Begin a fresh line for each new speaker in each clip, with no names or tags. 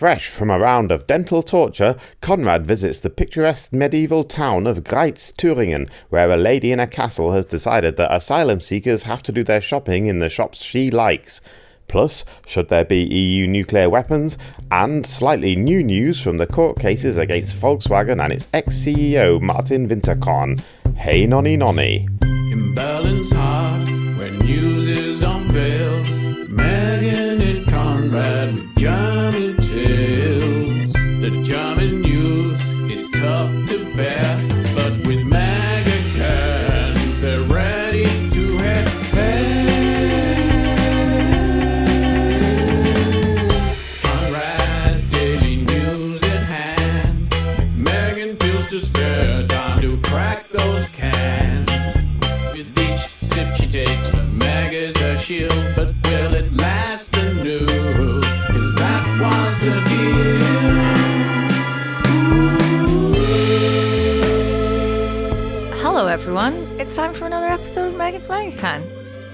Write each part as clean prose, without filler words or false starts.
Fresh from a round of dental torture, Konrad visits the picturesque medieval town of Greiz, Thüringen, where a lady in a castle has decided that asylum-seekers have to do their shopping in the shops she likes. Plus, should there be EU nuclear weapons? And slightly new news from the court cases against Volkswagen and its ex-CEO Martin Winterkorn. Hey nonny nonny.
In Berlin's heart, where news is unveiled, Megan and Konrad with German tales. The German news, it's tough to bear, but with Megacans, they're ready to repair. Konrad, daily news at hand. Megan feels to spare, time to crack those cans. With each sip she takes, the Meg is her shield, but will it last anew? 'Cause that was the deal.
Hello everyone, it's time for another episode of Megan's Megacan.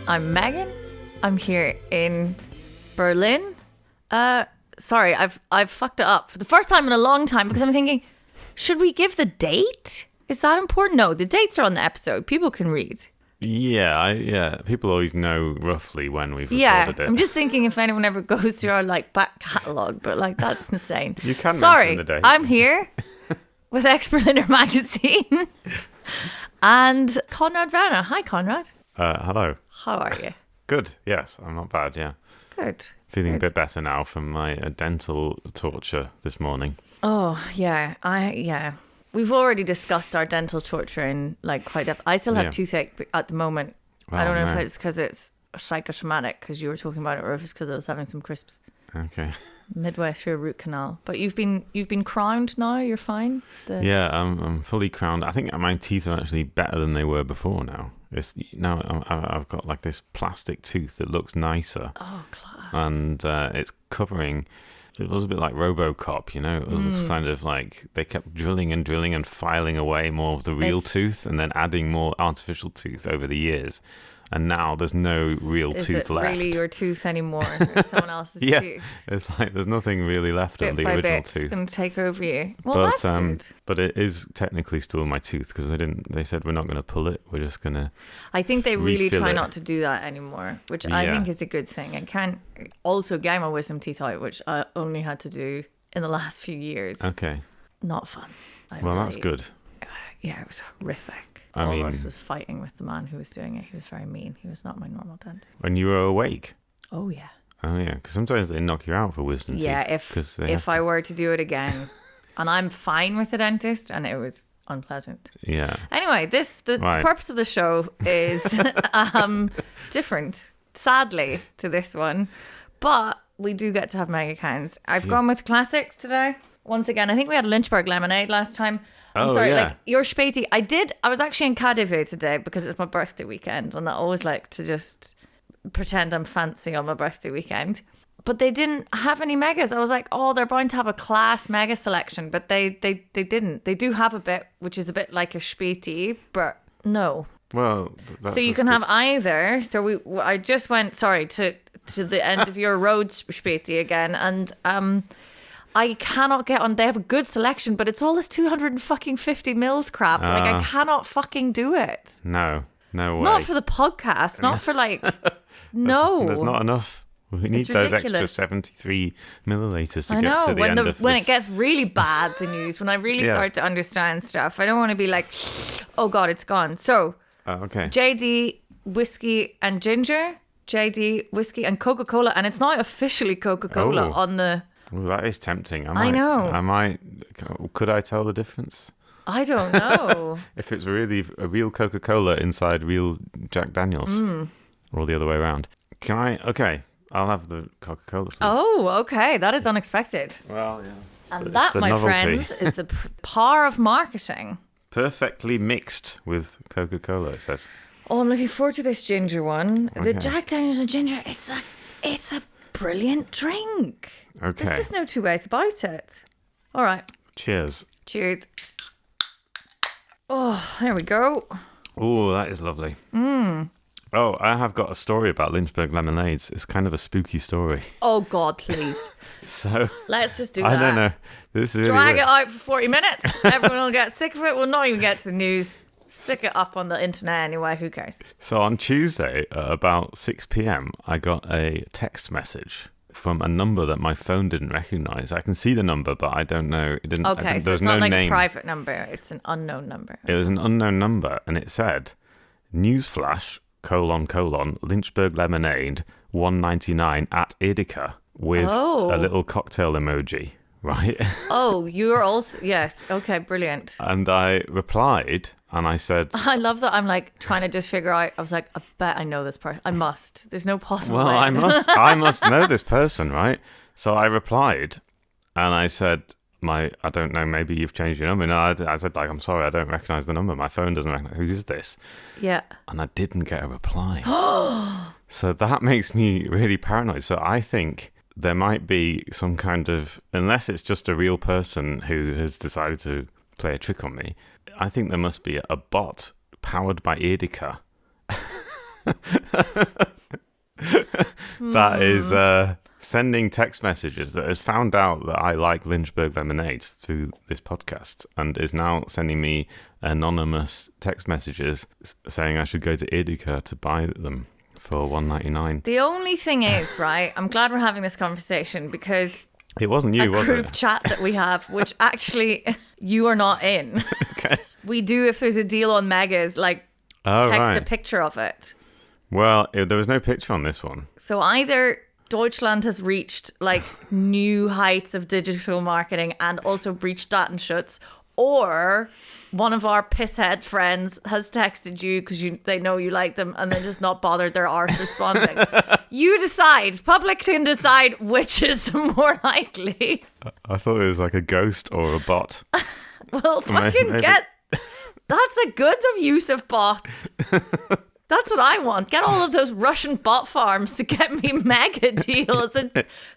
I'm Megan, I'm here in Berlin. Sorry, I've fucked it up for the first time in a long time because I'm thinking, should we give the date? Is that important? No, the dates are on the episode, people can read.
Yeah, people always know roughly when we've
recorded
it.
I'm just thinking if anyone ever goes through our back catalogue, but that's insane.
You can
Sorry,
mention the date.
I'm here with Ex-Berliner magazine and Konrad Werner. Hi, Konrad.
Hello.
How are you?
Good, yes, I'm not bad, yeah.
Good.
Feeling a bit better now from my dental torture this morning.
Oh, yeah. We've already discussed our dental torture in quite depth. I still have toothache at the moment. I don't know if it's because it's psychosomatic, because you were talking about it, or if it's because I was having some crisps.
Okay.
Midway through a root canal. But you've been crowned now, you're fine?
Yeah, I'm fully crowned. I think my teeth are actually better than they were before now. I've got this plastic tooth that looks nicer.
Oh, class.
And it's covering... It was a bit like RoboCop, you know? It was kind of they kept drilling and filing away more of the real tooth and then adding more artificial tooth over the years. And now there's no real tooth left.
Is it really your tooth anymore? It's someone else's tooth?
It's there's nothing really left of the original tooth.
It's going to take over you. Well, that's good.
But it is technically still my tooth because they said we're not going to pull it. We're just going to
I think they really try not to do that anymore, which I think is a good thing. I can't also get my wisdom teeth out, which I only had to do in the last few years.
Okay.
Not fun.
That's good.
Yeah, it was horrific.
I mean,
I was fighting with the man who was doing it. He was very mean. He was not my normal dentist.
When you were awake?
Oh, yeah.
Oh, yeah. Because sometimes they knock you out for wisdom teeth.
Yeah, if I were to do it again. And I'm fine with the dentist, and it was unpleasant.
Yeah.
Anyway, the purpose of the show is different, sadly, to this one. But we do get to have Megacans. I've gone with classics today. Once again, I think we had Lynchburg lemonade last time. I'm sorry, your Späti. I was actually in KaDeWe today because it's my birthday weekend, and I always like to just pretend I'm fancy on my birthday weekend. But they didn't have any megas. I was like, oh, they're bound to have a class mega selection, but they didn't. They do have a bit, which is a bit like a Späti, but no.
Well, that's
so you can have either. So I just went to the end of your road Späti again, and I cannot get on. They have a good selection, but it's all this 250 mils crap. I cannot fucking do it.
No way.
Not for the podcast. Not for no.
There's not enough. We need those extra 73 milliliters to get to the end of this.
When it gets really bad, the news, when I really start to understand stuff, I don't want to be like, oh God, it's gone. So,
okay.
JD, whiskey and ginger, JD, whiskey and Coca-Cola, and it's now officially Coca-Cola on the...
Well, that is tempting.
I know.
Could I tell the difference?
I don't know.
If it's really a real Coca-Cola inside real Jack Daniels, or the other way around. Can I? Okay, I'll have the Coca-Cola, please.
Oh, okay. That is unexpected.
Well, yeah.
And that, my friends, is the power of marketing.
Perfectly mixed with Coca-Cola, it says.
Oh, I'm looking forward to this ginger one.
Okay.
The Jack Daniels and ginger, it's a brilliant drink.
Okay.
There's just no two ways about it. All right.
Cheers.
Cheers. Oh, there we go.
Oh, that is lovely.
Oh, I have got a story about Lynchburg lemonades. It's kind of a spooky story.
Oh, God, please.
So
let's just do that.
I don't know. This is really
Drag
weird.
it out for 40 minutes. Everyone will get sick of it. We'll not even get to the news. Stick it up on the internet anyway. Who cares?
So on Tuesday at about 6 p.m, I got a text message from a number that my phone didn't recognize. I can see the number, but I don't know. It didn't.
Okay, so
there
it's
was
not
no
like
name.
a private number. It's an unknown number.
It was an unknown number, and it said, "Newsflash: Lynchburg lemonade, $1.99 at Edeka," with a little cocktail emoji. Right.
Oh, you are also... Yes. Okay, brilliant.
And I replied, and I said,
I love that I'm like trying to just figure out. I was like, I bet I know this person. I must. There's no possible
well,
way.
I must know this person, right? So I replied, and I said, I don't know, maybe you've changed your number. No, I said, like, I'm sorry, I don't recognize the number. My phone doesn't recognize. Who is this?
Yeah.
And I didn't get a reply. So that makes me really paranoid. So I think there might be some kind of, unless it's just a real person who has decided to play a trick on me, I think there must be a bot powered by Edeka that is sending text messages, that has found out that I like Lynchburg lemonades through this podcast and is now sending me anonymous text messages saying I should go to Edeka to buy them for $1.99.
The only thing is, right, I'm glad we're having this conversation because
it wasn't you, was
group
it?
chat that we have, which actually you are not in.
Okay.
We do, if there's a deal on Megas, like text a picture of it.
Well, there was no picture on this one.
So either Deutschland has reached like new heights of digital marketing and also breached Datenschutz, or one of our pisshead friends has texted you because they know you like them and then just not bothered their arse responding. You decide. Public can decide which is more likely.
I thought it was like a ghost or a bot.
Well, fucking
Maybe.
That's a good use of bots. That's what I want. Get all of those Russian bot farms to get me mega deals. And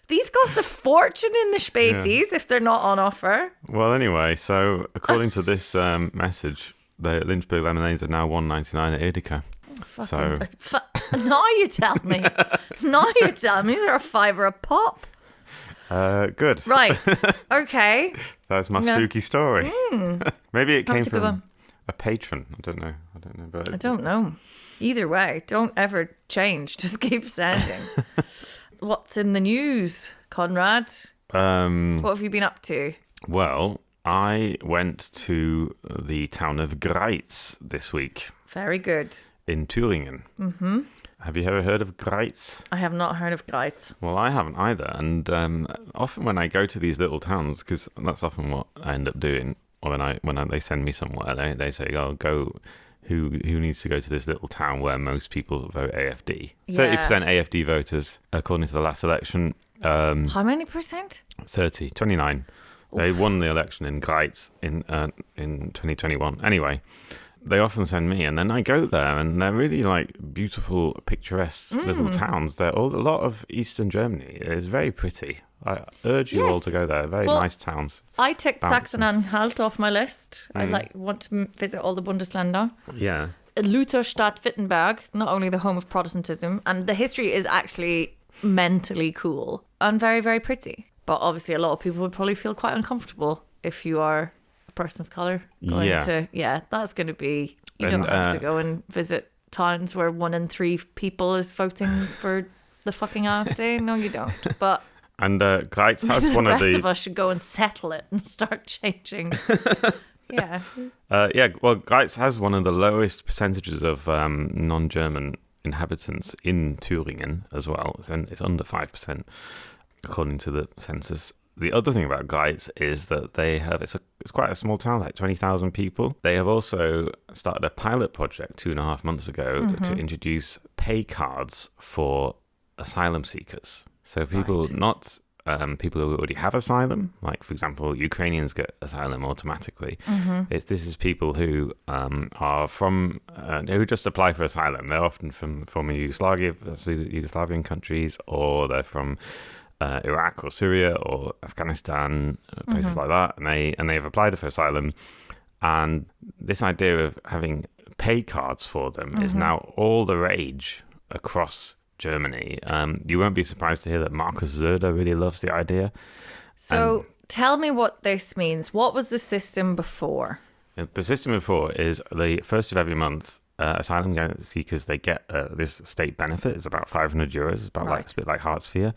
these cost a fortune in the Spätis if they're not on offer.
Well, anyway, so according to this message, the Lynchburg lemonades are now $1.99 at Edeka.
Now you tell me. Now you tell me. These are $5 a pop.
Good.
Right. Okay.
That's my spooky story. Maybe it came
to go
from
on.
a patron. I don't know. But
I don't know. Either way, don't ever change. Just keep sending. What's in the news, Konrad? What have you been up to?
Well, I went to the town of Greiz this week
Very good.
in Thüringen. Mm-hmm. Have you ever heard of Greiz?
I have not heard of Greiz.
Well, I haven't either. And often when I go to these little towns, because that's often what I end up doing, or when they send me somewhere, they say, "Oh, go." Who needs to go to this little town where most people vote AFD? 30% AFD voters, according to the last election.
How many percent?
29. Oof. They won the election in Greiz in 2021. Anyway, they often send me, and then I go there, and they're really like beautiful, picturesque little towns. They're a lot of Eastern Germany. It's very pretty. I urge you all to go there. Very nice towns.
I ticked Sachsen-Anhalt off my list. I want to visit all the Bundesländer.
Yeah.
Lutherstadt Wittenberg, not only the home of Protestantism, and the history is actually mentally cool and very, very pretty. But obviously a lot of people would probably feel quite uncomfortable if you are a person of colour going that's going to be, you don't have to go and visit towns where 1 in 3 people is voting for the fucking AfD. No, you don't. But
and Greiz has one of the...
The rest of us should go and settle it and start changing. Yeah.
Well, Greiz has one of the lowest percentages of non-German inhabitants in Thüringen as well. It's under 5%, according to the census. The other thing about Greiz is that they have... It's quite a small town, like 20,000 people. They have also started a pilot project 2.5 months ago to introduce pay cards for asylum seekers. So people, not people who already have asylum, like, for example, Ukrainians get asylum automatically. This is people who are from, who just apply for asylum. They're often from former Yugoslavian countries, or they're from Iraq or Syria or Afghanistan, places like that, and they've applied for asylum. And this idea of having pay cards for them is now all the rage across Germany. You won't be surprised to hear that Markus Söder really loves the idea.
So tell me what this means. What was the system before?
The system before is the first of every month, asylum seekers, they get this state benefit. It's about €500. It's about like, it's a bit like Hartz-IV.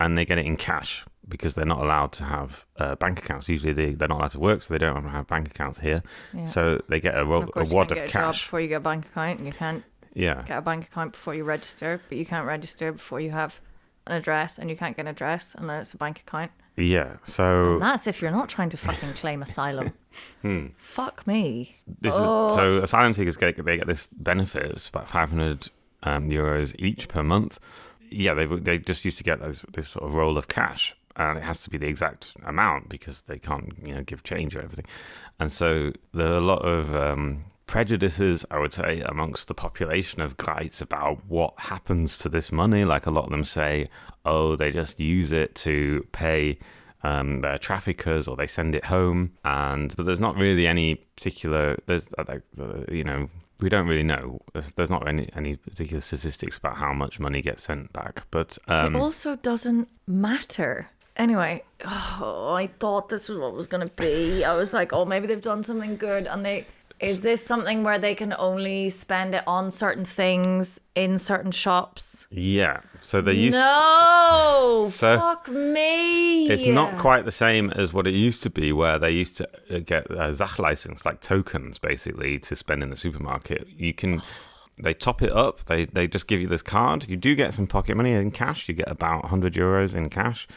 And they get it in cash because they're not allowed to have bank accounts. Usually they're not allowed to work, so they don't have bank accounts here. Yeah. So they get a wad of cash.
You get a job before you get a bank account, and you can't get a bank account before you register, but you can't register before you have an address, and you can't get an address unless it's a bank account.
Yeah, so...
And that's if you're not trying to fucking claim asylum. Fuck me.
So asylum seekers, they get this benefit. It's about €500 each per month. Yeah, they just used to get this sort of roll of cash, and it has to be the exact amount because they can't give change or everything. And so there are a lot of prejudices, I would say, amongst the population of Greiz about what happens to this money. Like a lot of them say, oh, they just use it to pay their traffickers, or they send it home. But there's not really any particular. We don't really know. There's not any particular statistics about how much money gets sent back. But
it also doesn't matter. Anyway, I thought this was what it was going to be. I was like, maybe they've done something good. And is this something where they can only spend it on certain things in certain shops?
Yeah. So they used
fuck me.
It's not quite the same as what it used to be, where they used to get a Sachleistung, like tokens, basically, to spend in the supermarket. They top it up. They just give you this card. You do get some pocket money in cash. You get about €100 in cash.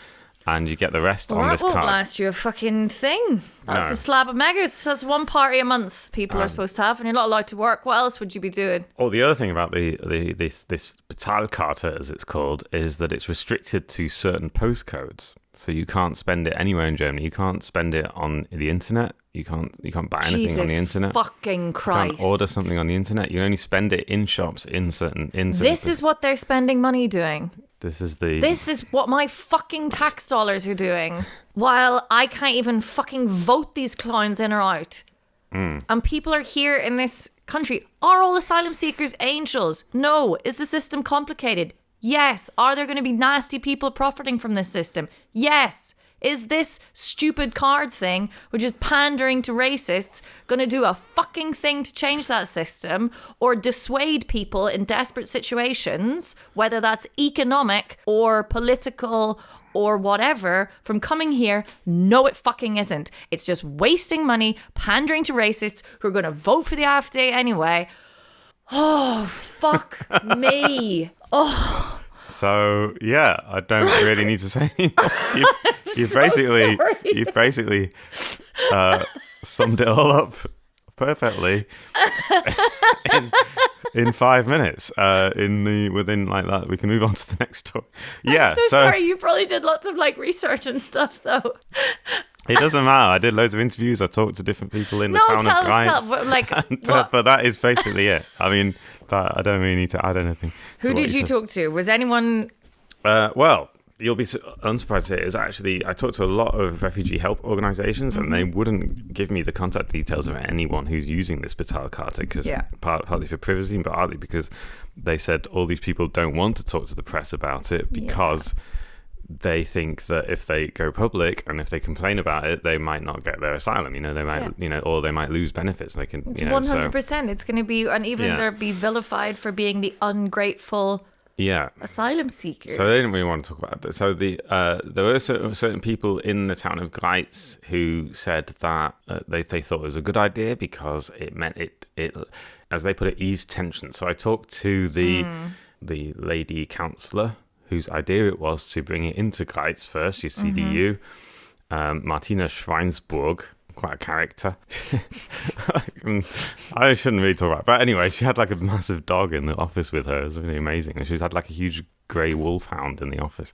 And you get the rest on this card.
That won't last you a fucking thing. That's a slab of megas. That's one party a month people are supposed to have, and you're not allowed to work. What else would you be doing?
Oh, the other thing about this Bezahlkarte, as it's called, is that it's restricted to certain postcodes. So you can't spend it anywhere in Germany. You can't spend it on the internet. You can't buy anything on the internet.
Fucking Christ.
You can't order something on the internet. You only spend it in shops in certain.
This is what they're spending money doing.
This is
what my fucking tax dollars are doing, while I can't even fucking vote these clowns in or out. And people are here in this country. Are all asylum seekers angels? No. Is the system complicated? Yes. Are there going to be nasty people profiting from this system? Yes. Is this stupid card thing, which is pandering to racists, going to do a fucking thing to change that system or dissuade people in desperate situations, whether that's economic or political or whatever, from coming here? No, it fucking isn't. It's just wasting money, pandering to racists who are going to vote for the AfD anyway. Oh, fuck me. Oh.
So, yeah, I don't really need to say anymore. You've basically summed it all up perfectly in 5 minutes. Within like that, we can move on to the next story. Yeah,
I'm so sorry. You probably did lots of research and stuff, though.
It doesn't matter. I did loads of interviews. I talked to different people in the town of Greiz. But that is basically it. I mean, I don't really need to add anything.
Who did you talk to? Was anyone...
Well, you'll be unsurprised to hear is actually I talked to a lot of refugee help organisations, and they wouldn't give me the contact details of anyone who's using this Bezahlkarte, because partly for privacy, but partly because they said all these people don't want to talk to the press about it because they think that if they go public and if they complain about it, they might not get their asylum. They might, or they might lose benefits. They can,
100%. It's going to be, and even they'll be vilified for being the ungrateful. Asylum seekers.
So they didn't really want to talk about that. So there were certain people in the town of Greiz who said that they thought it was a good idea because it meant it as they put it, eased tension. So I talked to the lady councillor whose idea it was to bring it into Greiz first, your CDU, Martina Schweinsburg. Quite a character. I shouldn't really talk about it. But anyway, she had a massive dog in the office with her. It was really amazing. And she's had a huge grey wolfhound in the office.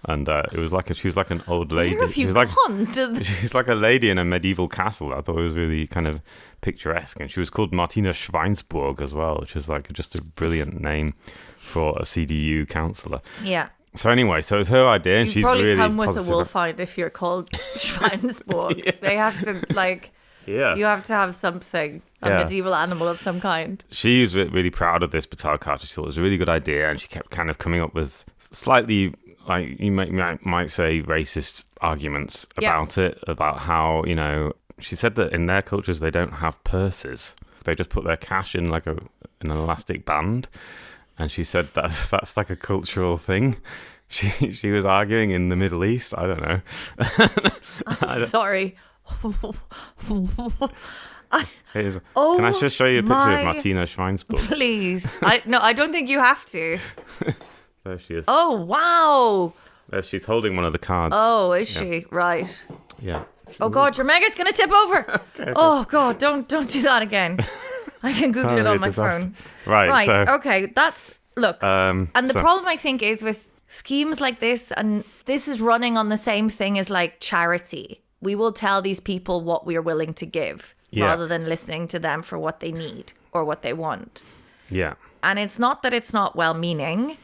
And it was she was like an old lady.
Where have you gone?
She's like a lady in a medieval castle. I thought it was really kind of picturesque. And she was called Martina Schweinsburg as well, which is just a brilliant name for a CDU councillor.
Yeah.
So anyway, so it's her idea, and she's really
probably come with a wolfhound if you're called Schweinsburg. They have to
Yeah.
You have to have something, a medieval animal of some kind.
She was really proud of this batar cart. She thought it was a really good idea, and she kept kind of coming up with slightly, like you might say, racist arguments about it, about how, you know, she said that in their cultures they don't have purses. They just put their cash in like an elastic band, and she said that's like a cultural thing. She was arguing in the Middle East. I don't know.
I'm sorry.
Can I just show you a picture of Martina Schweinsburg?
Please. I don't think you have to.
There she is.
Oh, wow.
There, she's holding one of the cards.
Oh, is she? Right.
Yeah.
Oh, God, your Mega's going to tip over.
Okay.
Oh, God, don't do that again. I can Google it on my phone.
Right, so...
Okay, that's... Look, and the problem, I think, is with schemes like this, and this is running on the same thing as, like, charity. We will tell these people what we're willing to give rather than listening to them for what they need or what they want. Yeah. And it's not that it's not well-meaning.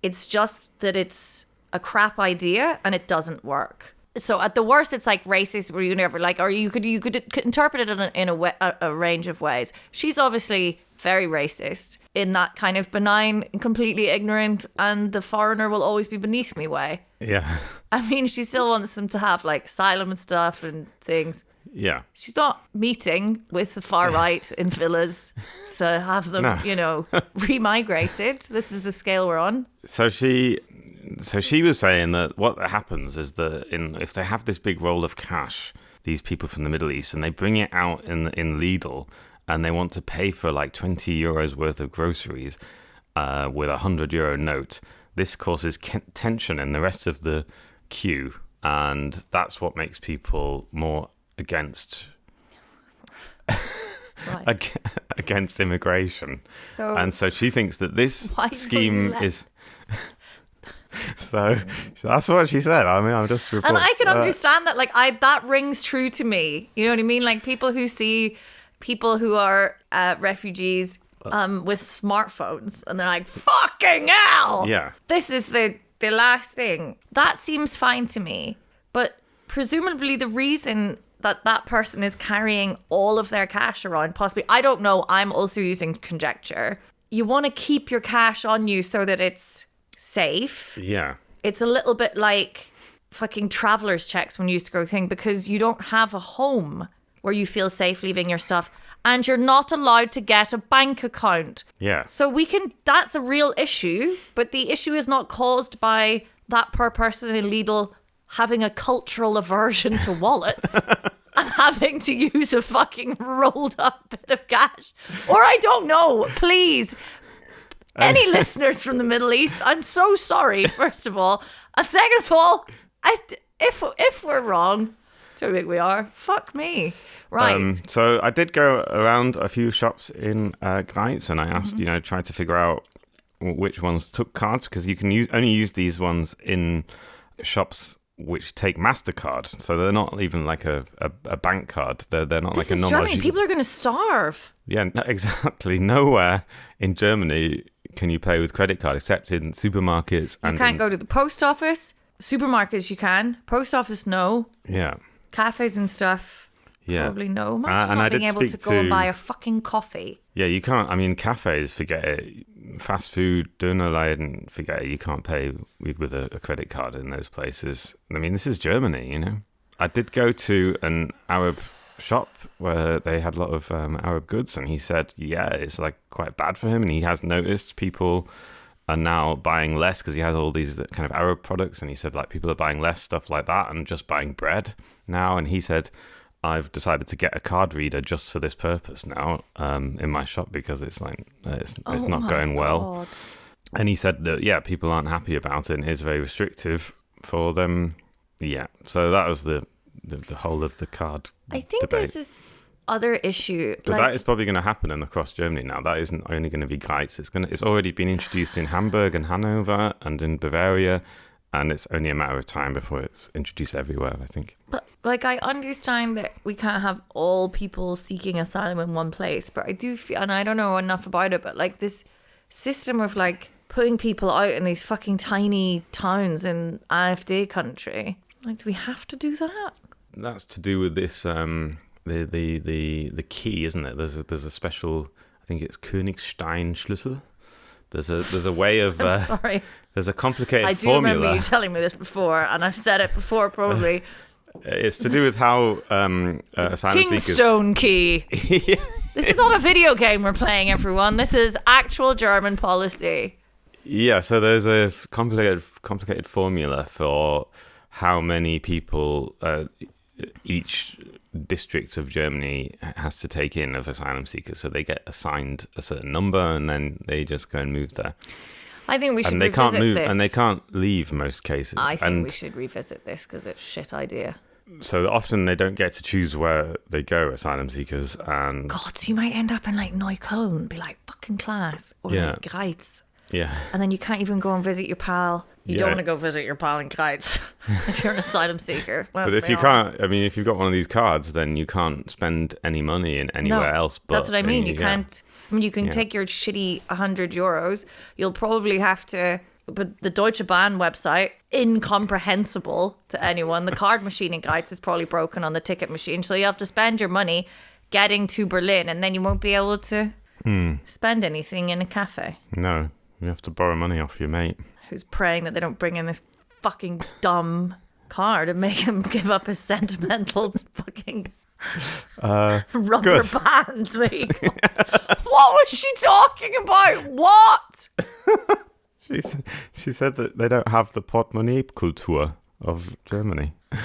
It's just that it's a crap idea and it doesn't work. So at the worst, it's like racist, where you never like, or you could interpret it in a range of ways. She's obviously very racist in that kind of benign, completely ignorant, and the foreigner will always be beneath me way. Yeah. I mean, she still wants them to have like asylum and stuff and things. Yeah. She's not meeting with the far right in villas to have them, remigrated. This is the scale we're on. So she was saying that what happens is that if they have this big roll of cash, these people from the Middle East, and they bring it out in Lidl, and they want to pay for like 20 euros worth of groceries with a €100 note, this causes tension in the rest of the queue, and that's what makes people more against against immigration. So she thinks that this scheme is... So that's what she said. I mean, I'm just reporting. And I can understand that. Like, that rings true to me. You know what I mean? Like, people who see people who are refugees with smartphones, and they're like, "Fucking hell! Yeah, this is the last thing." That seems fine to me. But presumably, the reason that person is carrying all of their cash around, possibly, I don't know. I'm also using conjecture. You want to keep your cash on you so that it's safe. Yeah. It's a little bit like fucking traveler's checks when you used to go thing, because you don't have a home where you feel safe leaving your stuff, and you're not allowed to get a bank account. Yeah. So that's a real issue, but the issue is not caused by that per person in Lidl having a cultural aversion to wallets and having to use a fucking rolled up bit of cash. Or I don't know, please. Any listeners from the Middle East, I'm so sorry, first of all. And second of all, if we're wrong, don't think we are, fuck me. Right. So I did go around a few shops in Greiz, and I asked, tried to figure out which ones took cards, because you can only use these ones in shops which take MasterCard. So they're not even like a bank card. They're not this like a normal... Germany. People are going to starve. Yeah, exactly. Nowhere in Germany can you pay with credit card except in supermarkets. You can't go to the post office. Supermarkets you can. Post office, no. Yeah. Cafes and stuff, probably no. Imagine not being able to go and buy a fucking coffee. Yeah, you can't. I mean, cafes, forget it. Fast food, Dönerladen, forget it. You can't pay with a credit card in those places. I mean, this is Germany, I did go to an Arab shop where they had a lot of Arab goods, and he said, it's like quite bad for him, and he has noticed people are now buying less because he has all these kind of Arab products, and he said like people are buying less stuff like that and just buying bread now. And he said, I've decided to get a card reader just for this purpose now in my shop, because it's like it's not going well. God. And he said that people aren't happy about it, and it's very restrictive for them. Yeah, so that was the whole of the card I think debate. There's this other issue, but that is probably going to happen across Germany now. That isn't only going to be Greiz. It's already been introduced in Hamburg and Hanover and in Bavaria, and it's only a matter of time before it's introduced everywhere, I think. But I understand that we can't have all people seeking asylum in one place, but I do feel, and I don't know enough about it, but this system of putting people out in these fucking tiny towns in AfD country, do we have to do that? That's to do with this
the key, isn't it? There's a special, I think it's Königstein-Schlüssel. There's a way of.
Sorry.
There's a complicated
I do
formula.
remember you telling me this before, and I've said it before probably.
It's to do with how asylum seekers.
Kingstone key.
Yeah.
This is not a video game we're playing, everyone. This is actual German policy.
Yeah, so there's a complicated formula for how many people each district of Germany has to take in of asylum seekers. So they get assigned a certain number, and then they just go and move there.
I think we should
and they
revisit
can't move,
this.
and they can't leave most cases.
I think we should revisit this because it's a shit idea.
So often they don't get to choose where they go, asylum seekers, and
God, so you might end up in like Neukölln and be like fucking class, or like Greiz.
Yeah.
And then you can't even go and visit your pal. You don't want to go visit your pal in Greiz if you're an asylum seeker.
But if you can't, I mean, if you've got one of these cards, then you can't spend any money in anywhere else. But
that's what I mean. You can't. I mean, you can take your shitty €100. You'll probably have to. But the Deutsche Bahn website, incomprehensible to anyone. The card machine in Greiz is probably broken on the ticket machine. So you have to spend your money getting to Berlin, and then you won't be able to spend anything in a cafe.
No, you have to borrow money off your mate.
Who's praying that they don't bring in this fucking dumb card and make him give up his sentimental fucking rubber band thing. What was she talking about? What?
She said that they don't have the Portemonnaie-Kultur of Germany. I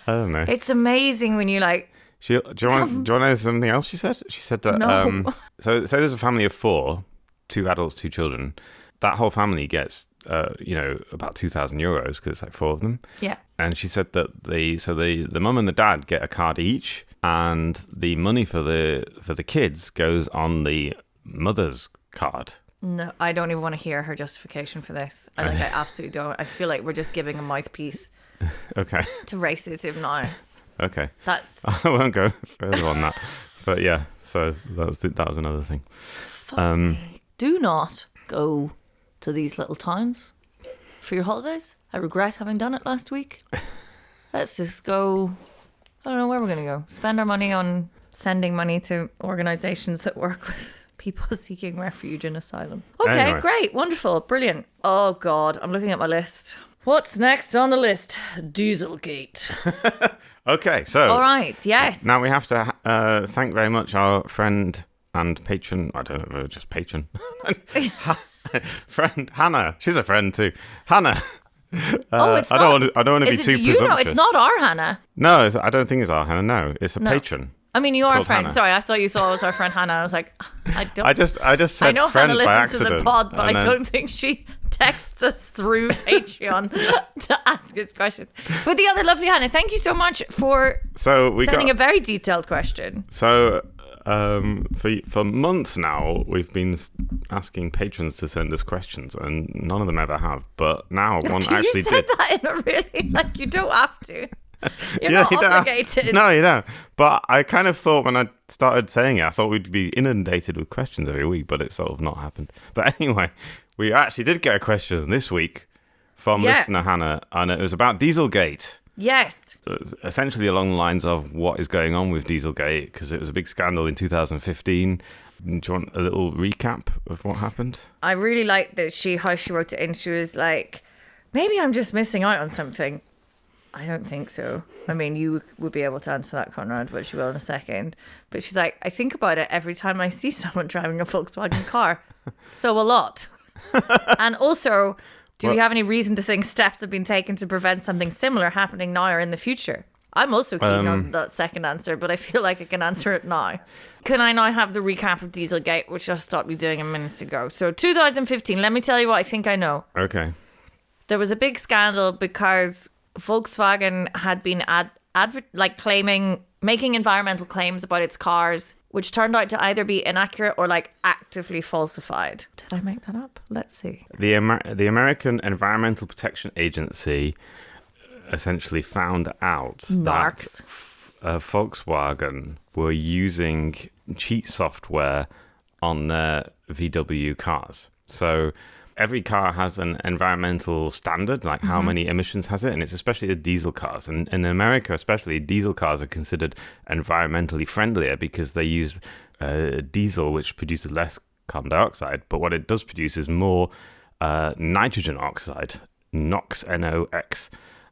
don't know.
It's amazing when you like...
Do you want to know something else she said? She said that...
No.
So say there's a family of 4, 2 adults, 2 children. That whole family gets, about €2,000 because it's like 4 of them.
Yeah.
And she said that the mum and the dad get a card each, and the money for the kids goes on the mother's card.
No, I don't even want to hear her justification for this. I absolutely don't. I feel like we're just giving a mouthpiece
Okay.
to racism now.
Okay.
That's...
I won't go further on that. But yeah, so that was another thing.
Do not go to these little towns for your holidays. I regret having done it last week. Let's just go... I don't know where we're going to go. Spend our money on sending money to organisations that work with people seeking refuge and asylum. Okay,
Anyway.
Great, wonderful, brilliant. Oh God, I'm looking at my list. What's next on the list? Dieselgate.
Okay, so...
All right, yes.
Now we have to thank very much our friend and patron... I don't know, just patron. Friend Hannah. She's a friend too. Hannah.
It's
I
not.
don't want to be too presumptuous.
It's not our Hannah.
No, I don't think it's our Hannah. No, it's a patron.
I mean, you are a
Called
friend.
Hannah.
Sorry, I thought you thought it was our friend Hannah. I was like, I don't.
I just said
I know
friend
Hannah
by
listens to
accident.
the pod, but I
and then-
don't think she texts us through Patreon to ask us questions. But the other lovely Hannah, thank you so much for sending a very detailed question.
So for months now, we've been asking patrons to send us questions, and none of them ever have. But now one actually
You said
did.
that in a really, like, you don't have to. You're
Yeah,
not
you don't.
obligated.
No, you don't. But I kind of thought when I started saying it, I thought we'd be inundated with questions every week, but it's sort of not happened. But anyway, we actually did get a question this week from listener Hannah, and it was about Dieselgate.
Yes.
Essentially along the lines of what is going on with Dieselgate, because it was a big scandal in 2015. Do you want a little recap of what happened?
I really like that how she wrote it in. She was like, maybe I'm just missing out on something. I don't think so. I mean, you would be able to answer that, Konrad, but she will in a second. But she's like, I think about it every time I see someone driving a Volkswagen car. So a lot. And also, do we have any reason to think steps have been taken to prevent something similar happening now or in the future? I'm also keen on that second answer, but I feel like I can answer it now. Can I now have the recap of Dieselgate, which I stopped you doing a minute ago? So 2015, let me tell you what I think I know.
Okay.
There was a big scandal because Volkswagen had been making environmental claims about its cars, which turned out to either be inaccurate or like actively falsified. Did I make that up? Let's see.
The American Environmental Protection Agency essentially found out that Volkswagen were using cheat software on their VW cars. So every car has an environmental standard, like how many emissions has it, and it's especially the diesel cars. And in America, especially, diesel cars are considered environmentally friendlier because they use diesel, which produces less carbon dioxide, but what it does produce is more nitrogen oxide, NOx, N-O-X.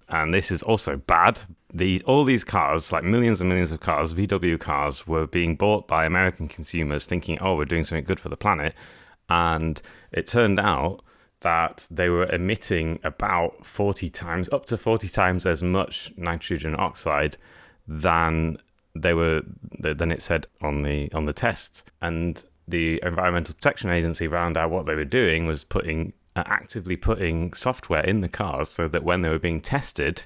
And this is also bad. All these cars, like millions and millions of cars, VW cars, were being bought by American consumers thinking, oh, we're doing something good for the planet. And it turned out that they were emitting about 40 times, up to 40 times as much nitrogen oxide than it said on the tests. And the Environmental Protection Agency found out what they were doing was actively putting software in the cars so that when they were being tested,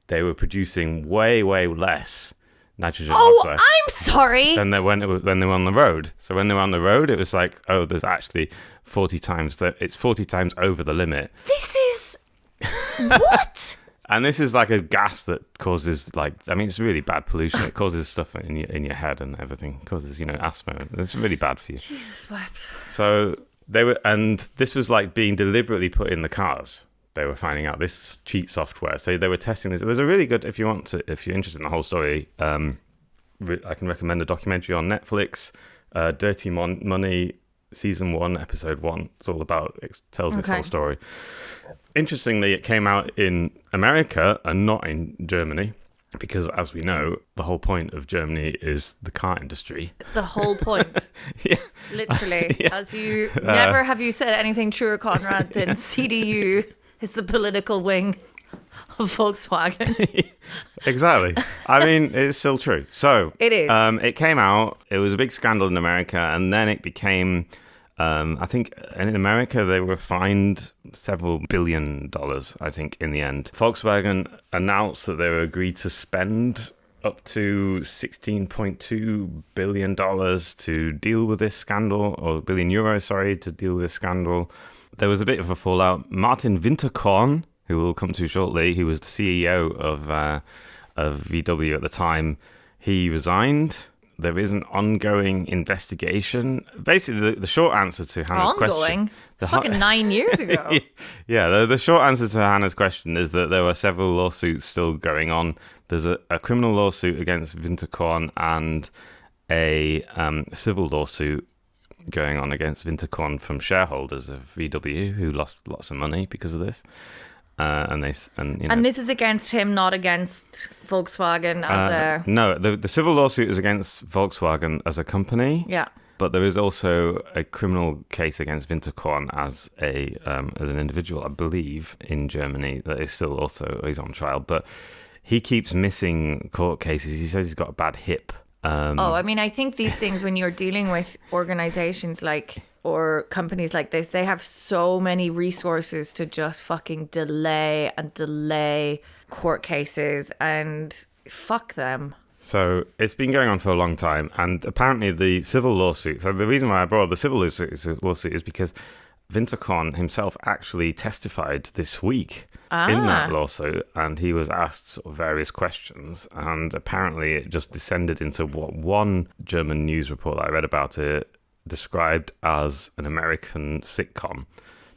they were producing way, way less nitrogen oxide.
Oh, I'm sorry.
Than when they were on the road. So when they were on the road, it was like, oh, there's actually 40 times it's 40 times over the limit.
This is what?
And this is like a gas that causes it's really bad pollution. It causes stuff in your head and everything. It causes, asthma. It's really bad for you.
Jesus wept.
So and this was like being deliberately put in the cars. They were finding out this cheat software. So they were testing this. There's a really good, if you're interested in the whole story, I can recommend a documentary on Netflix, Dirty Money, Season 1, Episode 1. It's all about, it tells this whole story. Interestingly, it came out in America and not in Germany. Because, as we know, the whole point of Germany is the car industry. The whole point.
Yeah. Literally. Yeah. As you never have you said anything truer, Konrad, than CDU is the political wing of Volkswagen.
Exactly. I mean, it's still true. So
it is.
It came out. It was a big scandal in America, and then it became. I think in America they were fined several $1 billion, I think, in the end. Volkswagen announced that they were agreed to spend up to $16.2 billion to deal with this scandal, or €1 billion, to deal with this scandal. There was a bit of a fallout. Martin Winterkorn, who we'll come to shortly, who was the CEO of VW at the time, he resigned. There is an ongoing investigation. Basically, the short answer to Hannah's question...
Fucking 9 years ago.
Yeah, the short answer to Hannah's question is that there were several lawsuits still going on. There's a criminal lawsuit against Winterkorn and a civil lawsuit going on against Winterkorn from shareholders of VW who lost lots of money because of this. And this is against him, not against Volkswagen as a... No, the civil lawsuit is against Volkswagen as a company. Yeah. But there is also a criminal case against Winterkorn as an individual, I believe, in Germany that is still also, he's on trial. But he keeps missing court cases. He says he's got a bad hip. I think these things, when you're dealing with organizations or companies like this, they have so many resources to just fucking delay court cases, and fuck them. So it's been going on for a long time, and apparently the civil lawsuit, so the reason why I brought up the civil lawsuit is because Winterkorn himself actually testified this week in that lawsuit, and he was asked sort of various questions, and apparently it just descended into what one German news report that I read about it described as an American sitcom,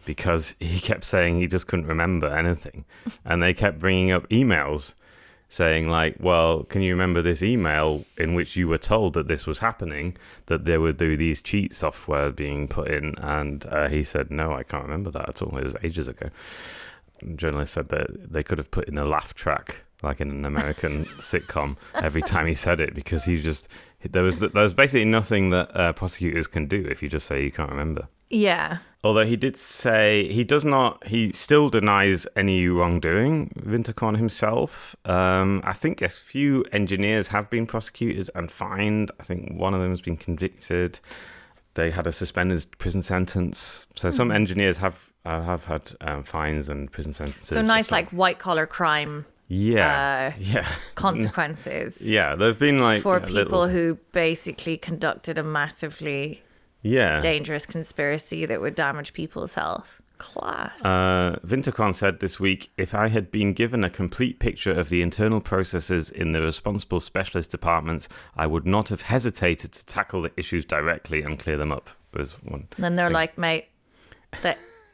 because he kept saying he just couldn't remember anything. And they kept bringing up emails saying well, can you remember this email in which you were told that this was happening, that there were these cheat software being put in? And he said, no, I can't remember that at all. It was ages ago. The journalist said that they could have put in a laugh track like in an American sitcom every time he said it, because there was basically nothing that prosecutors can do if you just say you can't remember. Yeah. Although he did say he still denies any wrongdoing, Winterkorn himself. I think a few engineers have been prosecuted and fined. I think one of them has been convicted. They had a suspended prison sentence. So some engineers have had fines and prison sentences. So nice, white collar crime. Yeah. Consequences. Yeah, there've been for people who basically conducted a massively dangerous conspiracy that would damage people's health. Class. Winterkorn said this week, if I had been given a complete picture of the internal processes in the responsible specialist departments, I would not have hesitated to tackle the issues directly and clear them up. There's one. Then they're like, mate,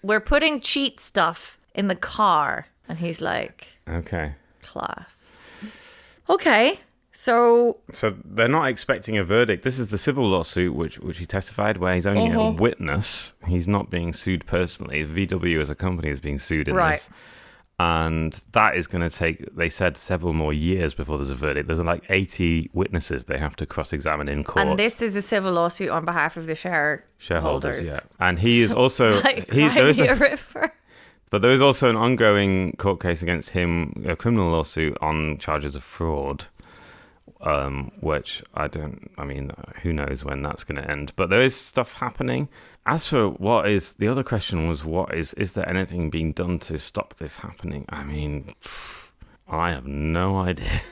we're putting cheat stuff in the car. And he's like,
okay.
Class. Okay. So
they're not expecting a verdict. This is the civil lawsuit which he testified, where he's only a witness. He's not being sued personally. VW as a company is being sued in this. And that is going to take, they said, several more years before there's a verdict. There's like 80 witnesses they have to cross-examine in court.
And this is a civil lawsuit on behalf of the shareholders.
Yeah. And he is also...
Like, a river.
But there is also an ongoing court case against him, a criminal lawsuit on charges of fraud, which who knows when that's going to end. But there is stuff happening. As for the other question was, is there anything being done to stop this happening? I mean, I have no idea.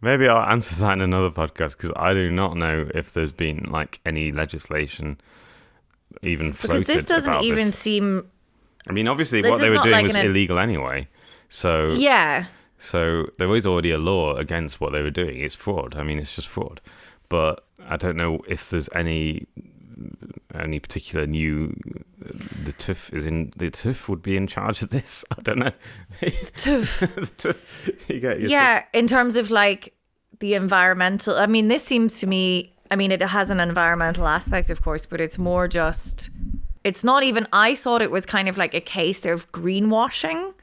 Maybe I'll answer that in another podcast, because I do not know if there's been like any legislation even floated.
Because this doesn't even seem...
I mean, obviously, what they were doing was illegal anyway. So
yeah.
So there was already a law against what they were doing. It's fraud. I mean, it's just fraud. But I don't know if there's any particular new... The TÜV would be in charge of this. I don't know.
TÜV. Yeah, in terms of like the environmental... I mean, this seems to me... I mean, it has an environmental aspect, of course, but it's more just... It's not even, I thought it was kind of like a case of greenwashing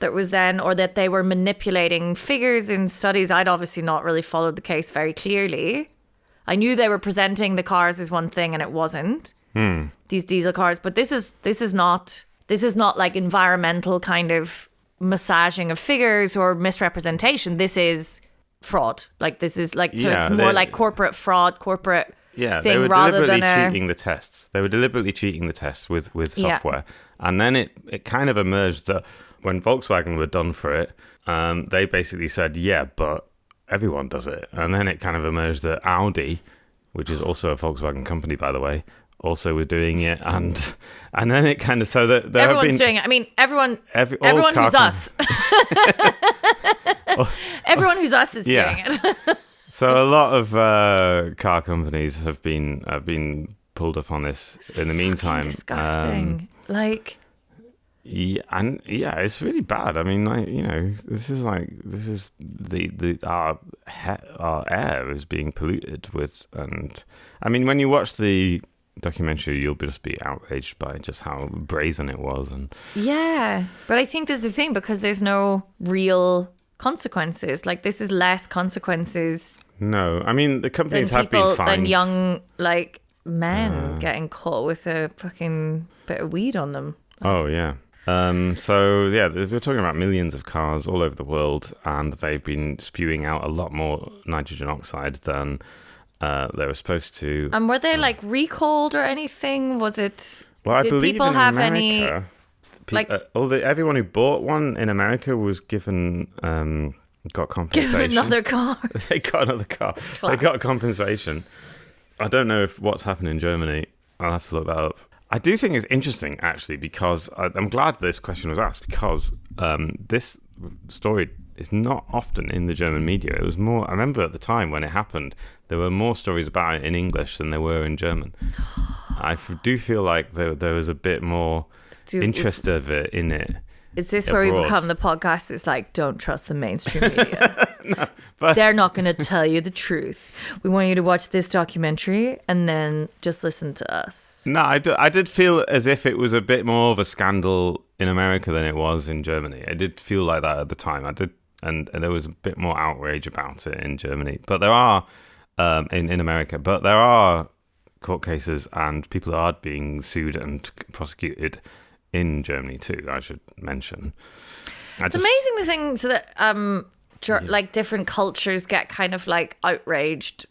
that was then, or that they were manipulating figures in studies. I'd obviously not really followed the case very clearly. I knew they were presenting the cars as one thing and it wasn't. These diesel cars. But this is not like environmental kind of massaging of figures or misrepresentation. This is fraud. Like this is like, so it's more like corporate fraud, corporate...
Yeah, they were deliberately cheating the tests. They were deliberately cheating the tests with software. And then it kind of emerged that when Volkswagen were done for it, they basically said, yeah, but everyone does it. And then it kind of emerged that Audi, which is also a Volkswagen company, by the way, also was doing it. And then it kind of... So that
everyone's doing it. I mean, everyone who's us. Everyone who's us is doing it.
So a lot of car companies have been pulled up on this in the meantime.
Disgusting.
It's really bad. I mean, this is our air is being polluted with, and I mean, when you watch the documentary, you'll just be outraged by just how brazen it was. And
yeah, but I think there's the thing, because there's no real consequences. Like, this is less consequences.
No, I mean, the companies have been fined.
Than young, like, men getting caught with a fucking bit of weed on them.
Oh, yeah. We're talking about millions of cars all over the world, and they've been spewing out a lot more nitrogen oxide than they were supposed to.
And were they, like, recalled or anything? Was it...
Well, I
did
believe
people
in
have
America, everyone who bought one in America was given... got compensation.
Give another car.
They got another car. Class. They got compensation. I don't know if what's happened in Germany. I'll have to look that up. I do think it's interesting, actually, because I'm glad this question was asked, because this story is not often in the German media. It was more... I remember at the time when it happened, there were more stories about it in English than there were in German. I do feel like there was a bit more interest in it.
Is this where we become the podcast that's like, don't trust the mainstream media? No, but they're not going to tell you the truth. We want you to watch this documentary and then just listen to us.
No, I did feel as if it was a bit more of a scandal in America than it was in Germany. I did feel like that at the time. I did, and there was a bit more outrage about it in Germany. But there are, in America, but there are court cases and people are being sued and prosecuted in Germany too, I should mention.
It's amazing the things that like different cultures get kind of like outraged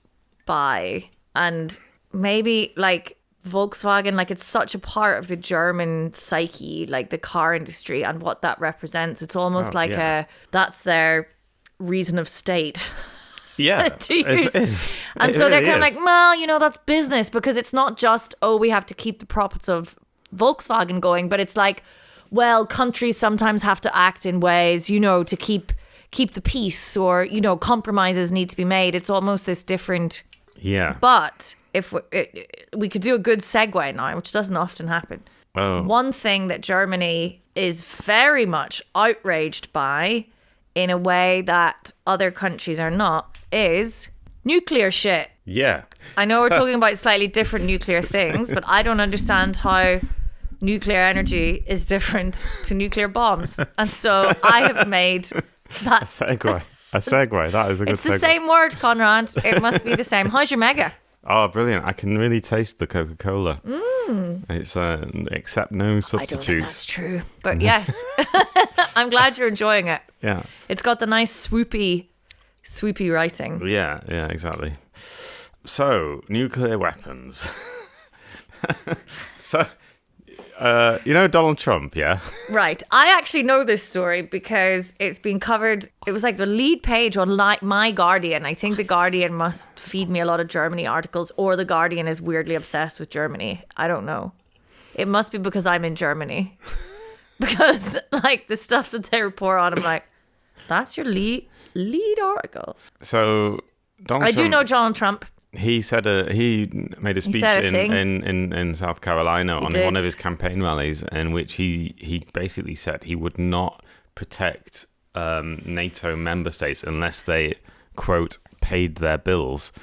by, and maybe like Volkswagen, like it's such a part of the German psyche, like the car industry and what that represents. It's almost that's their reason of state.
Yeah,
it is. And so they're kind of like, well, that's business, because it's not just, we have to keep the profits of Volkswagen going, but it's like, well, countries sometimes have to act in ways, to keep the peace, or compromises need to be made. It's almost this different.
Yeah.
But if we could do a good segue now, which doesn't often happen. One thing that Germany is very much outraged by, in a way that other countries are not, is nuclear shit.
Yeah.
I know we're talking about slightly different nuclear things, but I don't understand how nuclear energy is different to nuclear bombs. And so I have made that...
A segue. That is a good segue.
It's the same word, Konrad. It must be the same. How's your Mega?
Oh, brilliant. I can really taste the Coca-Cola. It's except no substitutes.
I don't think that's true. But yes, I'm glad you're enjoying it.
Yeah.
It's got the nice swoopy writing.
Yeah, exactly. So, nuclear weapons. So, you know Donald Trump, yeah?
Right. I actually know this story because it's been covered. It was like the lead page on My Guardian. I think The Guardian must feed me a lot of Germany articles, or The Guardian is weirdly obsessed with Germany. I don't know. It must be because I'm in Germany. Because like the stuff that they report on, I'm like, that's your lead article.
So,
I do know Donald Trump.
He said he made a speech in South Carolina on one of his campaign rallies, in which he basically said he would not protect NATO member states unless they, quote, paid their bills,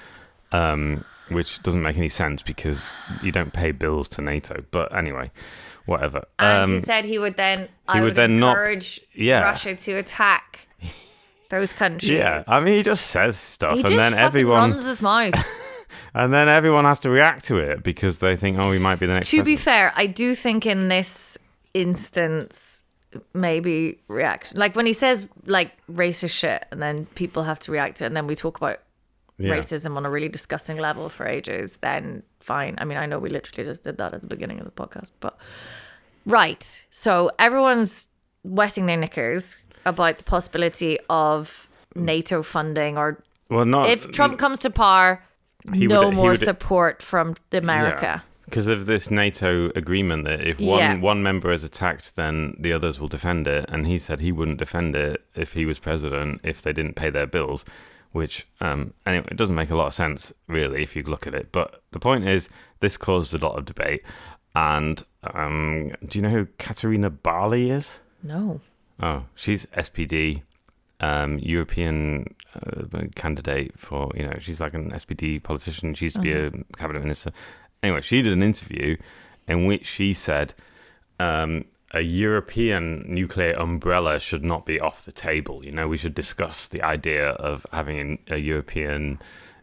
which doesn't make any sense because you don't pay bills to NATO. But anyway, whatever.
And he said he would then encourage Russia to attack those countries.
Yeah, I mean, he just says stuff, and then
everyone runs his mouth.
And then everyone has to react to it because they think, oh, we might be the next
To be
president.
fair, I do think in this instance, maybe reaction. Like when he says like racist shit and then people have to react to it and then we talk about racism on a really disgusting level for ages, then fine. I mean, I know we literally just did that at the beginning of the podcast, but right. So everyone's wetting their knickers about the possibility of NATO funding or if Trump comes to power, no more support from America.
Because of this NATO agreement that if one member is attacked, then the others will defend it. And he said he wouldn't defend it if he was president if they didn't pay their bills, which, anyway, it doesn't make a lot of sense, really, if you look at it. But the point is, this caused a lot of debate. And do you know who Katarina Barley is?
No.
Oh, she's SPD, European candidate for, she's like an SPD politician. She used to be a cabinet minister. Anyway, she did an interview in which she said a European nuclear umbrella should not be off the table. We should discuss the idea of having a European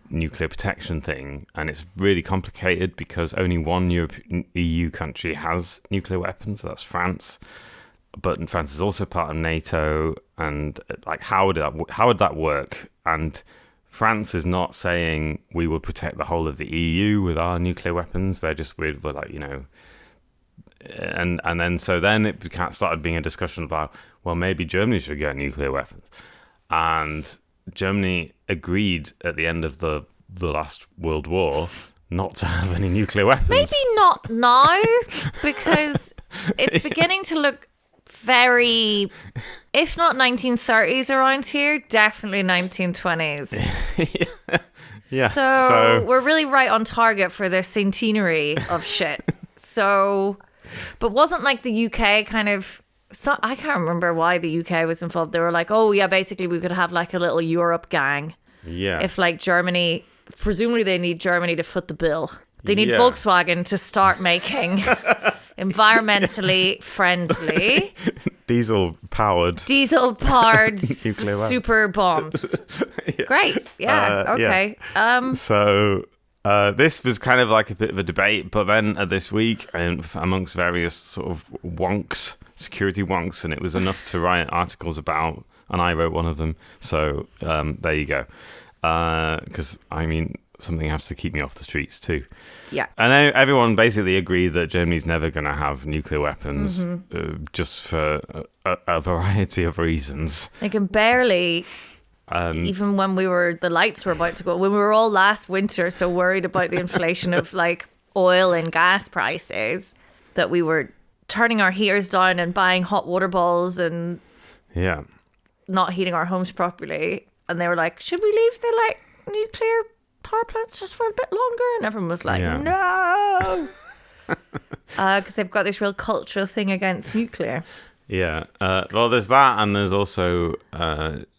nuclear protection thing. And it's really complicated because only one EU country has nuclear weapons. That's France. But France is also part of NATO, and like how would that work? And France is not saying we will protect the whole of the EU with our nuclear weapons. They're just we're like and then it started being a discussion about, well, maybe Germany should get nuclear weapons, and Germany agreed at the end of the last World War not to have any nuclear weapons.
Maybe not now, because it's beginning to look very, if not 1930s around here, definitely 1920s.
Yeah.
So we're really right on target for the centenary of shit. So, but wasn't like the UK kind of, I can't remember why the UK was involved. They were like, oh yeah, basically we could have like a little Europe gang.
Yeah.
If like Germany, presumably they need Germany to foot the bill. They need Volkswagen to start making environmentally friendly
diesel-powered
super bombs. Great. Yeah. Okay.
Yeah. So this was kind of like a bit of a debate, but then this week, amongst various sort of security wonks, and it was enough to write articles about, and I wrote one of them. So there you go. Because I mean, something has to keep me off the streets too.
Yeah.
And everyone basically agreed that Germany's never going to have nuclear weapons, just for a variety of reasons.
They can barely, even when the lights were about to go, when we were all last winter so worried about the inflation of like oil and gas prices, that we were turning our heaters down and buying hot water balls and not heating our homes properly. And they were like, should we leave the like nuclear power plants just for a bit longer? And everyone was like, no. Because they've got this real cultural thing against nuclear.
Yeah. Well, there's that, and there's also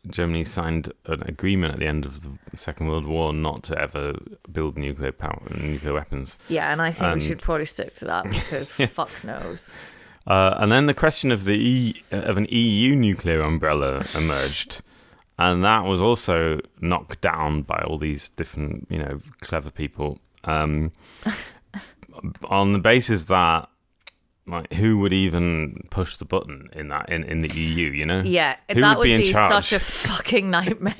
Germany signed an agreement at the end of the Second World War not to ever build nuclear weapons.
Yeah, and I think we should probably stick to that because fuck knows.
And then the question of an EU nuclear umbrella emerged, and that was also knocked down by all these different, clever people, on the basis that, like, who would even push the button in the EU?
Yeah,
who
that would
be
be such a fucking nightmare.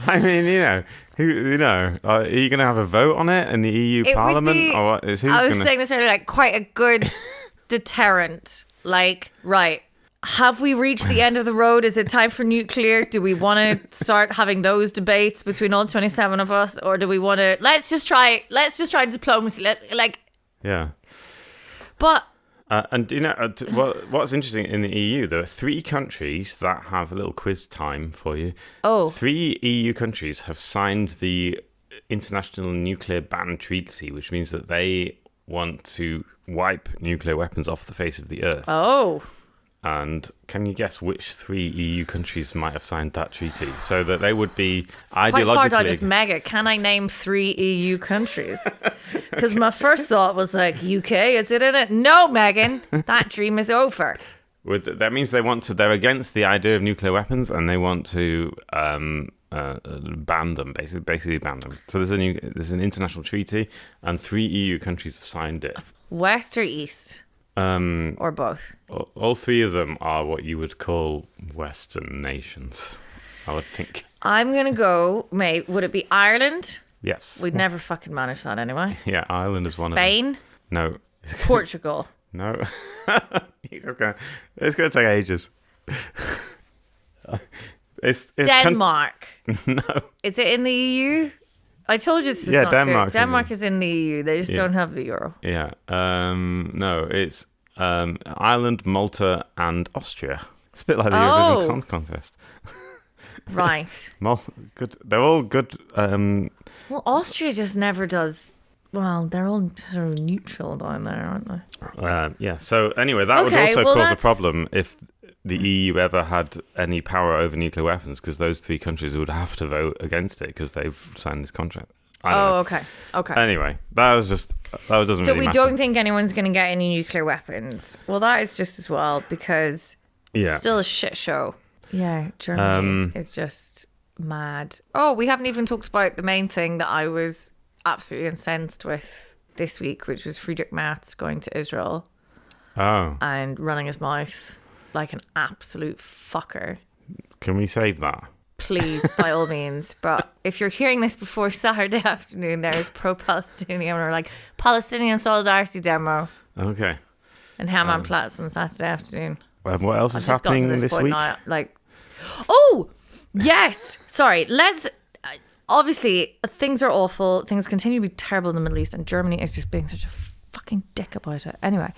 I mean, are you going to have a vote on it in the EU Parliament, or what?
I was saying this earlier, like, quite a good deterrent. Like, right, have we reached the end of the road? Is it time for nuclear? Do we want to start having those debates between all 27 of us, or do we want to let's just try diplomacy?
Yeah.
But
and what's interesting in the EU, there are 3 countries that have a little quiz time for you.
Oh.
3 EU countries have signed the International Nuclear Ban Treaty, which means that they want to wipe nuclear weapons off the face of the earth.
Oh.
And can you guess which 3 EU countries might have signed that treaty? So that they would be ideologically...
Quite far down this mega. Can I name 3 EU countries? Because my first thought was like, UK, is it in it? No, Megan, that dream is over.
That means they're against the idea of nuclear weapons, and they want to ban them, basically ban them. So there's an international treaty, and 3 EU countries have signed it.
West or East? Or both?
All 3 of them are what you would call Western nations, I would think.
I'm going to go, mate, would it be Ireland?
Yes.
We'd never fucking manage that anyway.
Yeah, Ireland is one of them.
Spain?
No.
Portugal?
No. It's going to take ages. It's
Denmark?
No.
Is it in the EU? I told you this was not
Denmark.
good. Denmark is in the EU. They just don't have the euro.
Yeah. No, it's Ireland, Malta, and Austria. It's a bit like the Eurovision Song Contest.
Right.
Good. They're all good.
Well, Austria just never does. Well, they're all sort of neutral down there, aren't they?
Yeah. So anyway, that would also cause a problem if the EU ever had any power over nuclear weapons, because those 3 countries would have to vote against it because they've signed this contract.
Okay.
Anyway, that doesn't really matter.
So we don't think anyone's going to get any nuclear weapons. Well, that is just as well, because it's still a shit show. Yeah, Germany is just mad. Oh, we haven't even talked about the main thing that I was absolutely incensed with this week, which was Friedrich Merz going to Israel.
Oh.
And running his mouth like an absolute fucker.
Can we save that?
Please, by all means. But if you're hearing this before Saturday afternoon, there is pro-Palestinian or like Palestinian solidarity demo.
Okay.
And Hammam-Platz on Saturday afternoon.
What else is happening this week?
Now, oh, yes. Sorry. Obviously, things are awful. Things continue to be terrible in the Middle East, and Germany is just being such a fucking dick about it. Anyway.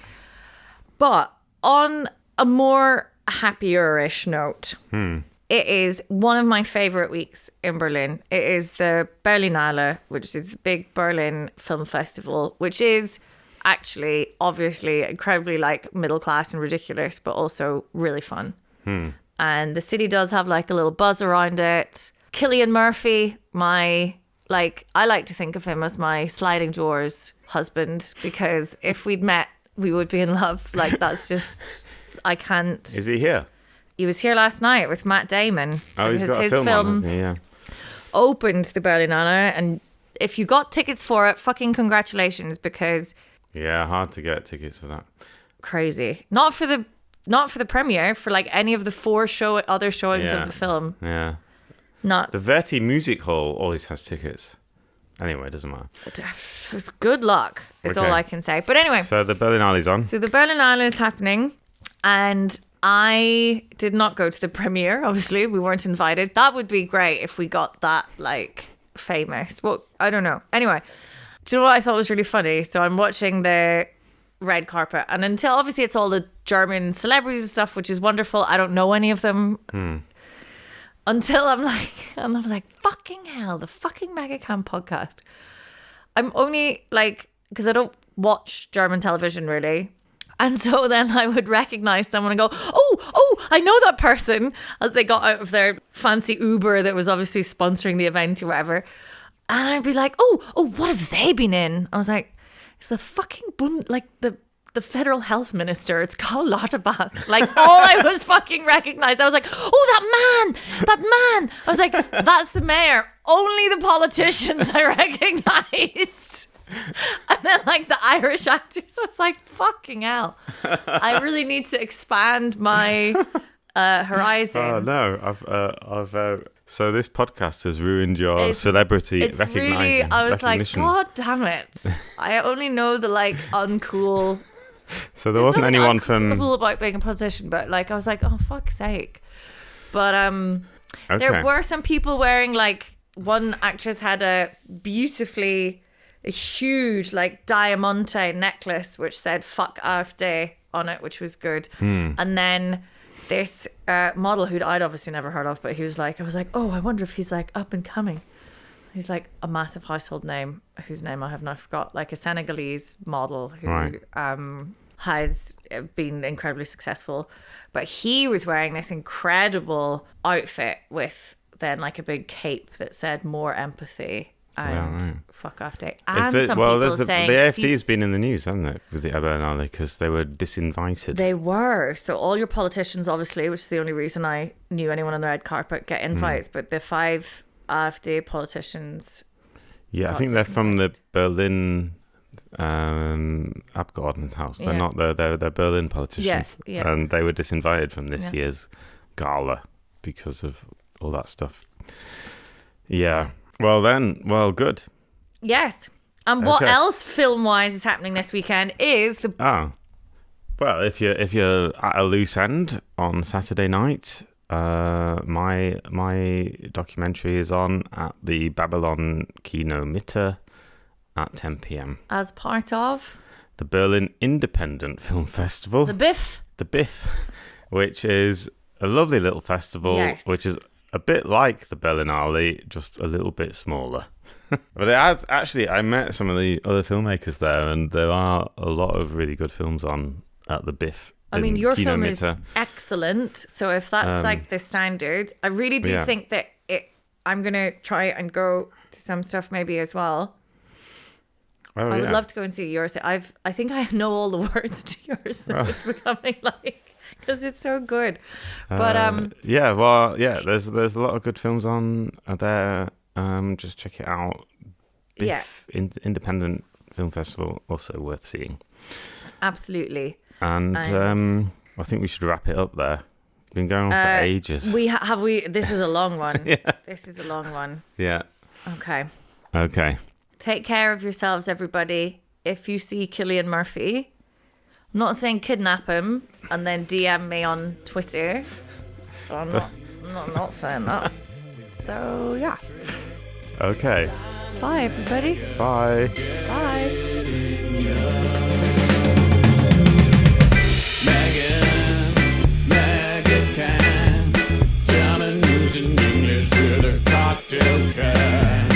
But on a more happier-ish note, it is one of my favourite weeks in Berlin. It is the Berlinale, which is the big Berlin film festival, which is actually, obviously, incredibly like middle class and ridiculous, but also really fun. And the city does have like a little buzz around it. Cillian Murphy, I like to think of him as my sliding doors husband, because if we'd met, we would be in love. Like, that's just, I can't.
Is he here?
He was here last night with Matt Damon.
Oh, he's got a film on, hasn't he? Yeah.
Opened the Berlinale, and if you got tickets for it, fucking congratulations, because
yeah, hard to get tickets for that.
Crazy. Not for the premiere, for like any of the 4 other showings of the film.
Yeah.
Nuts.
The Verti Music Hall always has tickets. Anyway, it doesn't matter.
Good luck is all I can say. But anyway.
So the Berlinale's on.
So the Berlinale is happening, and I did not go to the premiere. Obviously, we weren't invited. That would be great if we got that like famous. Well, I don't know. Anyway, do you know what I thought was really funny? So I'm watching the red carpet, and until obviously it's all the German celebrities and stuff, which is wonderful. I don't know any of them. Until I'm like, fucking hell, the fucking Megacan podcast. I'm only like, because I don't watch German television really. And so then I would recognize someone and go, oh, I know that person, as they got out of their fancy Uber that was obviously sponsoring the event or whatever. And I'd be like, oh, what have they been in? I was like, it's the fucking the federal health minister. It's Karl Lauterbach. Like, all I was fucking recognized. I was like, oh, that man. I was like, that's the mayor. Only the politicians I recognized. And then like the Irish actors, I was like, fucking hell. I really need to expand my horizons.
Oh no, so this podcast has ruined your celebrity recognition.
Really, I was like, God damn it. I only know the like uncool.
So there wasn't anyone from
cool about being a politician, but like I was like, oh fuck's sake. But
okay.
There were some people wearing like, one actress had a huge like diamante necklace which said fuck AfD on it, which was good. And then this model who I'd obviously never heard of, but he was like, I was like, oh, I wonder if he's like up and coming. He's like a massive household name whose name I have now forgot, like a Senegalese model who has been incredibly successful. But he was wearing this incredible outfit with then like a big cape that said more empathy and fuck off day. And some people saying
the AfD's been in the news, haven't it, with the Berlinale, because they were disinvited.
They were. So all your politicians, obviously, which is the only reason I knew anyone on the red carpet, get invites. But the 5 AfD politicians.
Yeah, I think they're from the Berlin Abgeordnetenhaus. They're not. They're Berlin politicians, and they were disinvited from this year's gala because of all that stuff. Yeah. Well, good.
Yes. And what else film-wise is happening this weekend is the...
Well, if you're at a loose end on Saturday night, my documentary is on at the Babylon Kino Mitte at 10 p.m.
As part of?
The Berlin Independent Film Festival.
The BIFF.
The BIFF, which is a lovely little festival, which is a bit like the Berlinale, just a little bit smaller. But I met some of the other filmmakers there, and there are a lot of really good films on at the BIFF.
I mean, your film is excellent. So if that's like the standard, I really do think that I'm going to try and go to some stuff maybe as well. I would love to go and see yours. I think I know all the words to yours that it's becoming like. Because it's so good. But there's a lot of good films on there. Just check it out. BIFF, Independent Film Festival, also worth seeing. Absolutely.
And I think we should wrap it up there. It's been going on for ages.
This is a long one.
Yeah.
This is a long one.
Yeah.
Okay. Take care of yourselves, everybody. If you see Cillian Murphy, I'm not saying kidnap him and then DM me on Twitter. But I'm not saying that. So, yeah.
Okay.
Bye, everybody.
Bye.
Bye.
Megacan, German news in English with a cocktail can.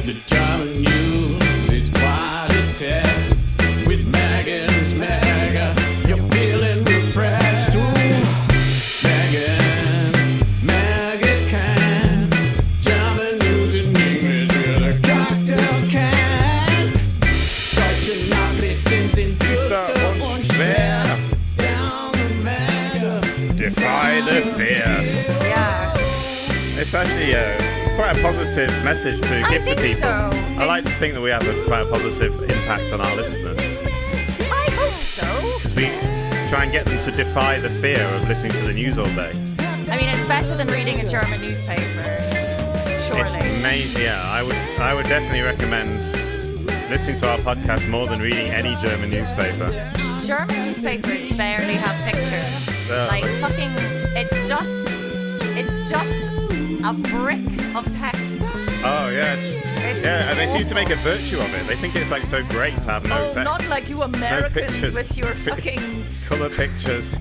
The German news, it's quite a test. With Megan's Mega, you're feeling refreshed. Megan's Megacan, German news in English with a cocktail can. Deutsche Nachrichten sind düster und schwer. Down the Mega,
defy the fear.
Yeah.
It's actually it's quite a positive message to give to people.
So.
I like to think that we have quite a positive impact on our listeners.
I hope so.
Because we try and get them to defy the fear of listening to the news all day.
I mean, it's better than reading a German newspaper. Surely.
I would definitely recommend listening to our podcast more than reading any German newspaper.
German newspapers barely have pictures. Like fucking, it's just a brick of text.
Oh yeah, and they seem to make a virtue of it. They think it's like so great to have no text.
Not like you Americans with your fucking
colour pictures,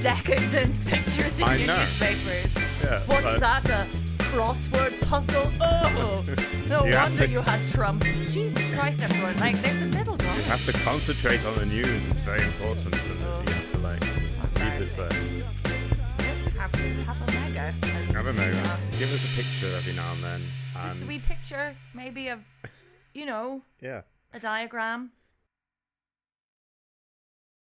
decadent pictures in your newspapers.
Yeah,
What's that? A crossword puzzle. Oh, no wonder you had Trump. Jesus Christ, everyone. Like, there's a middle ground.
You have to concentrate on the news. It's very important. And you have to, like, keep this there.
Just have a mega.
Have a mega. Give us a picture every now and then.
Just a wee picture, maybe of,
yeah.
a diagram.